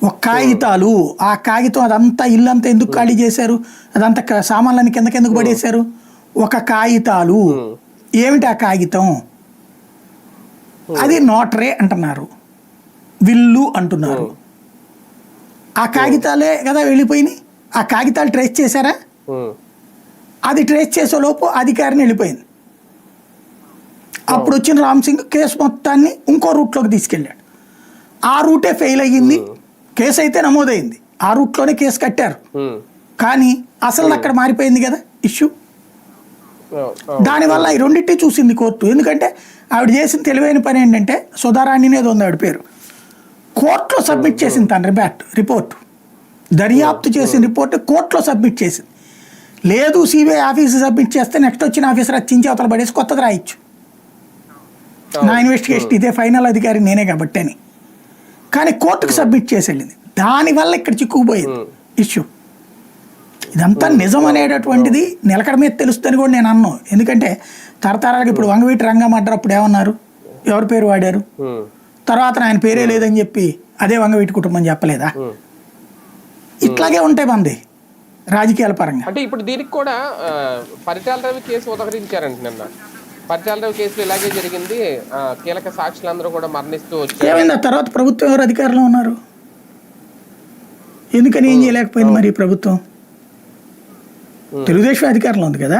ఒక కాగితాలు, ఆ కాగితం అదంతా ఇల్లంతా ఎందుకు ఖాళీ చేశారు, అదంతా సామాన్లన్నీ కిందకెందుకు పడేశారు? ఒక కాగితాలు. ఏమిటి ఆ కాగితం? అది నోటరే అంటున్నారు, విల్లు అంటున్నారు. ఆ కాగితాలే కదా వెళ్ళిపోయినాయి. ఆ కాగితాలు ట్రేస్ చేశారా? అది ట్రేస్ చేసే లోపు అధికారిని వెళ్ళిపోయింది. అప్పుడు వచ్చిన రామ్ సింగ్ కేసు మొత్తాన్ని ఇంకో రూట్లోకి తీసుకెళ్ళాడు. ఆ రూటే ఫెయిల్ అయ్యింది. కేసు అయితే నమోదైంది, ఆ రూట్లోనే కేసు కట్టారు. కానీ అసలు అక్కడ మారిపోయింది కదా ఇష్యూ. దానివల్ల ఈ రెండింటి చూసింది కోర్టు. ఎందుకంటే ఆవిడ చేసిన తెలివైన పని ఏంటంటే, సుధారాణి అనేది ఉంది ఆవిడ పేరు, కోర్టులో సబ్మిట్ చేసింది తన రిపోర్ట్, దర్యాప్తు చేసిన రిపోర్ట్ కోర్టులో సబ్మిట్ చేసింది. లేదు సిబిఐ ఆఫీసు సబ్మిట్ చేస్తే నెక్స్ట్ వచ్చిన ఆఫీసర్ రచించి అవతల పడేసి కొత్తది రాయొచ్చు, నా ఇన్వెస్టిగేషన్ ఇదే ఫైనల్ అధికారి నేనే కాబట్టి అని. కానీ కోర్టుకు సబ్మిట్ చేసి వెళ్ళింది. దానివల్ల ఇక్కడ చిక్కుకుపోయింది ఇష్యూ. ఇదంతా నిజం అనేటటువంటిది నిలకడ మీద తెలుస్తుందని కూడా నేను అన్నాను. ఎందుకంటే తరతరాలకు ఇప్పుడు వంగవీటి రంగా మర్డర్ అప్పుడు ఏమన్నారు, ఎవరి పేరు వాడారు, తర్వాత ఆయన పేరే లేదని చెప్పి అదే వంగవీటి కుటుంబం చెప్పలేదా? ఇట్లాగే ఉంటాయి మంది రాజకీయాల పరంగా. అంటే ఇప్పుడు దీనికి కూడా పరిటాల రవి కేసు ఉదహరించారంట. నిన్న పరిటాల రవి కేసులో ఇలాగే జరిగింది, కీలక సాక్షులందరూ కూడా మరణిస్తూ వచ్చారు. ఏమైంది ఆ తర్వాత? ప్రభుత్వం ఎవరు అధికారంలో ఉన్నారు, ఎందుకని ఏం చేయలేకపోయింది మరి ప్రభుత్వం? తెలుగుదేశం అధికారంలో ఉంది కదా.